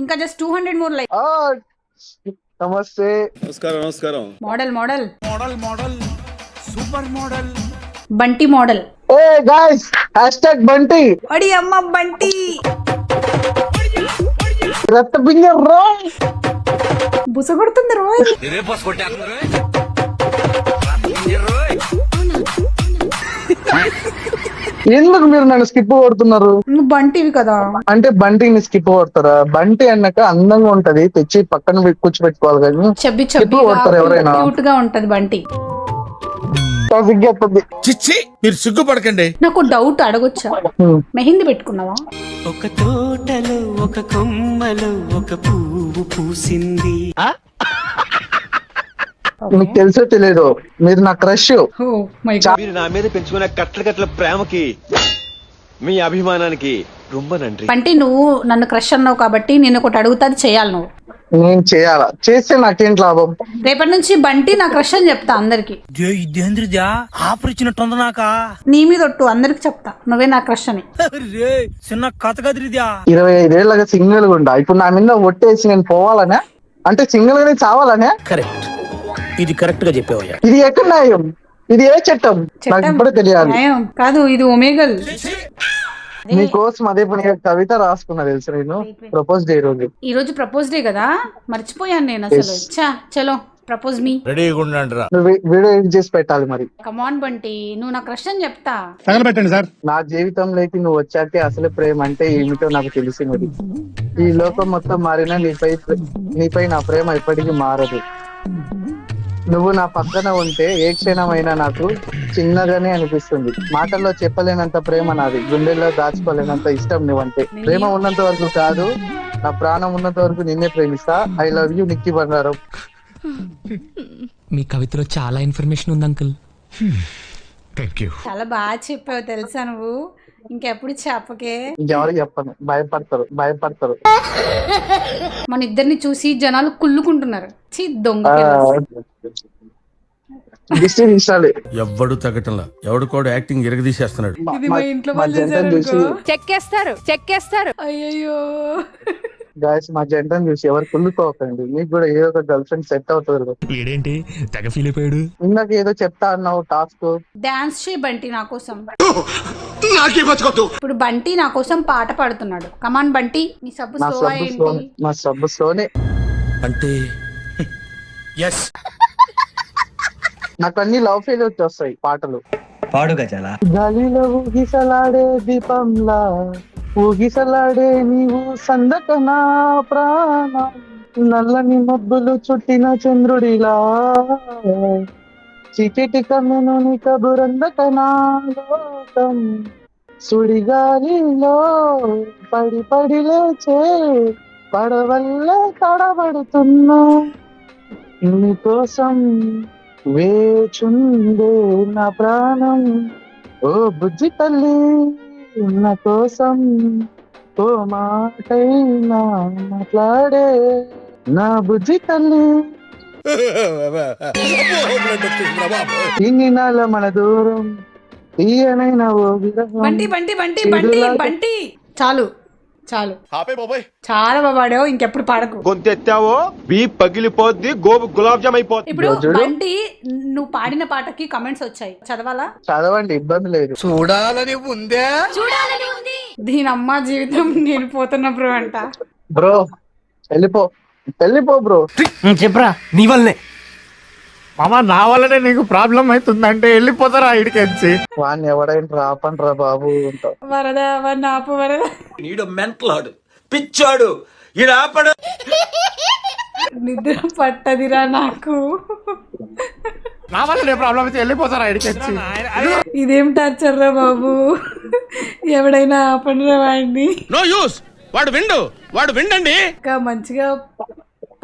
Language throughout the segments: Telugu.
ఇంకా జస్ట్ 200 మోర్ లైక్. నమస్తే. నమస్కారం నమస్కారం. Model model model model super model Bunty model. Hey guys #బంటి అడి అమ్మ బంటి రక్త బింగ రోయ్ బుస కొడుతుంది రోయ్. ఎందుకు మీరు నన్ను స్కిప్ కొడుతున్నారు? నువ్వు బంటివి కదా. అంటే బంటిని స్కిప్ కొడతారా? బంటి అన్నాక అందంగా ఉంటది, తెచ్చి పక్కన కూర్చోబెట్టుకోవాలి కానీ చెబ్బి స్కిప్ కొడతారు ఎవరైనా? క్యూట్ గా ఉంటది బంటి. సిగ్గేస్తుంది. చిచ్చి మీరు సిగ్గుపడకండి. నాకు డౌట్ అడగొచ్చా? మెహందీ పెట్టుకున్నావా? ఒక తోటలో ఒక కొమ్మలో ఒక పువ్వు పూసింది. మీకు తెలుసో తెలియదు, మీరు నా క్రష్. Oh my God. మీరు నా మీద పెంచుకున్న కట్ల ప్రేమకి మీ అభిమానానికి రొమ్మ నండి. బంటి నువ్వు నన్ను క్రష్ అన్నావు కాబట్టి నేను ఒకటి అడుగుతా, అది చేయాలి నువ్వు. నేను చేయాలా? చేస్తే నాకేంటి లాభం? రేపటి నుంచి బంటి నా క్రష్ అని చెప్తా అందరికి. ఇదేంద్రిదా ఆఫర్ ఇచ్చినట్టుంది నాకా. నీ మీద ఒట్టు అందరికి చెప్తా నువ్వే నా క్రష్ అని. చిన్న కథ కదిరిదా. 25 ఏళ్ళగా సింగిల్ గా ఉండా, ఇప్పుడు నా మీద ఒట్టేసి నేను పోవాలనే? అంటే సింగిల్ గానే చావాలనే? కరెక్ట్, ఇది కరెక్ట్ గా చెప్పావయ్యా. ఇది ఎక్కడ న్యాయం? ఇది ఏ చట్టం? నాకు ఇప్పుడే తెలియాలి. న్యాయం కాదు, ఇది ఒమేగల్. మీకోసం అదే పని కవిత రాసుకున్నా తెలుసు. నేను ప్రపోజ్ డే రోజు, ఈ రోజు ప్రపోజ్ డే కదా, మర్చిపోయాను నేను అసలు. చలో ప్రపోజ్ మీ. రెడీగా ఉండండి రా. నువ్వు వీడియో ఎడిట్ చేసి పెట్టాలి మరి. కమాన్ బంటి, నువ్వు నా క్రష్ అని చెప్తా. తగలబెట్టండి సార్. నా జీవితంలోకి నువ్వు వచ్చాకే అసలు ప్రేమ అంటే ఏమిటో నాకు తెలిసినది. ఈ లోకం మొత్తం మారినా నీపై నా ప్రేమ ఎప్పటికీ మారదు. నువ్వు నా పక్కన ఉంటే ఏ క్షణమైనా నాకు చిన్నగానే అనిపిస్తుంది. మాటల్లో చెప్పలేనంత ప్రేమ నాది, గుండెల్లో దాచుకోలేనంత ఇష్టం నువ్వంటే. ప్రేమ ఉన్నంత వరకు కాదు, నా ప్రాణం ఉన్నంత వరకు నిన్నే ప్రేమిస్తా. ఐ లవ్ యూ నిక్కి బంగారం. మీ కవితలో చాలా ఇన్ఫర్మేషన్ ఉంది అంకుల్. Thank you. చాలా బాగా చెప్పావు తెలుసా నువ్వు. ఇంకెప్పుడు చెప్పకే. ఇంకెవరికి చెప్పను, భయపడతారు. మన ఇద్దరిని చూసి జనాలు కుళ్ళుకుంటున్నారు. ఛీ దొంగ. దిష్టి తీసాలి. ఎవ్వడు తగ్గటంలా, ఎవడు కూడా యాక్టింగ్ ఎరగదీసేస్తున్నాడు. ఇది మా ఇంట్లో మా వాళ్ళు జంటను చూసి చెక్కేస్తారు. అయ్యయ్యో. గాయస్ మా జంటను చూసి ఎవరు కుళ్ళుకోకండి. మీకు కూడా ఏదో ఒక గర్ల్ ఫ్రెండ్ సెట్ అవుతుంది. వీడేంటి తెగ ఫీల్ అయిపోయాడు. ఇందాక ఏదో చెప్తా అన్నావు టాస్క్. డాన్స్ చేయి బంటి నా కోసం. ఇప్పుడు బంటి నా కోసం పాట పాడుతున్నాడు. కమాన్ బంటి, నీ సబ్బు నా స్లో సబ్బు ఏంటి? స్లోనే, నా సబ్బు స్లోనే. అంటే ఎస్, నాకు అన్ని లవ్ ఫెయిల్యూర్స్ వస్తాయి పాటలు. పాడు గజాల. గాలిలో ఊగిసలాడే దీపంలా ఊగిసలాడే నీవు సందక నా ప్రాణం, నల్లని మబ్బులు చుట్టిన చంద్రుడిలా చీకటి కమ్మెను నీ కబురందక నా లోకం, సుడిగాలిలో పడి లేచే పడవల్ల తడబడుతున్నా నీ కోసం వేచుందే నా ప్రాణం. ఓ బుజ్జి తల్లి నా కోసం ఓ మాటైనా మాట్లాడే నా బుజ్జి తల్లి. ఇన్ని నాళ్ళ మన దూరం తీయనైన ఓ విరహం. బంటి బంటి బంటి బంటి బంటి చాలు చాలు, చాలా బాగా పాడావు. ఇంకెప్పుడు పాడకు. గొంతెత్తావో బీ పగిలిపోద్ది, గోబు గులాబ్ జామ్ అయిపోద్ది. ఇప్పుడు బంటి నువ్వు పాడిన పాటకి కమెంట్స్ వచ్చాయి, చదవాలా? చదవండి, ఇబ్బంది లేదు. చూడాలని ఉందే. దీని అమ్మ జీవితం నేను పోతున్నా బ్రో అంట. బ్రో వెళ్ళిపో బ్రో. చెప్పరా నీ వల్లనే మామ, నా వల్లనే నీకు ప్రాబ్లం అవుతుందంటే వెళ్ళిపోతారా ఇడికెచ్చి. వాడిని ఎవడైనా రాపండ్రా బాబు అంటావు. వరద అవన్నీ ఆపు వరద. నీడు మెంటలాడు పిచ్చాడు ఈడాపడు. నిద్ర పట్టదిరా నాకు. నా వల్లనే ప్రాబ్లం అయితే వెళ్ళిపోతారా ఇడికెచ్చి. ఇదేం టార్చర్ రా బాబు. ఎవడైనా ఆపండిరా వాడిని. నో యూస్, వాడు విండండి. ఇంకా మంచిగా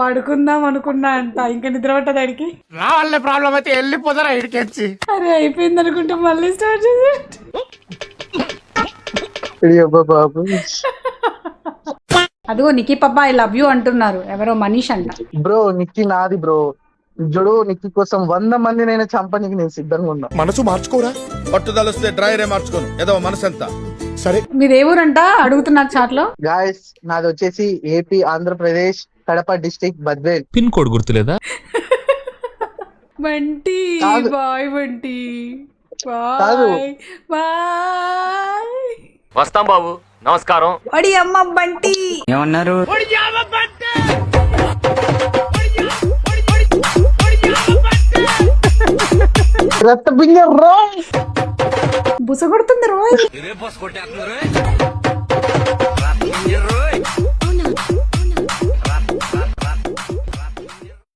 పడుకుందాం అనుకున్నా అంట, ఇంకా నిద్ర పట్టదాడికి. నా వల్లే ప్రాబ్లం అయితే వెళ్ళిపోతారా ఇడికెచ్చి. అరే అయిపోయింది అనుకుంటే మళ్ళీ స్టార్ట్ చేసి. బాబు అదిగో Nikki Pabba I love you అంటున్నారు ఎవరో మనీష్ అంట. బ్రో నిక్కి నాది బ్రో. జుడు నిక్కి కోసం 100 మందినైనా చంపనీకి నేను సిద్ధంగా ఉన్నా. మనసు మార్చుకోరా, పట్టుదలొస్తే డ్రైరే మార్చుకోను. ఏదో మనసంతా సరే మీది ఏ ఊరంట అడుగుతున్నారు చాట్ లో. గాయస్ నాది వచ్చేసి AP Andhra Pradesh Kadapa district Badvel. Pin code గుర్తులేదా? బంటి కాదు. బాయ్ బంటి కాదు. Bye bye. వస్తాం బాబు, నమస్కారం. ఒడి అమ్మ బంటి. ఏమన్నారు? రక్త బింగ రోయ్. బుస కొడుతుంది రోయ్. ఇదే బస్ కొట్టేస్తున్నారు.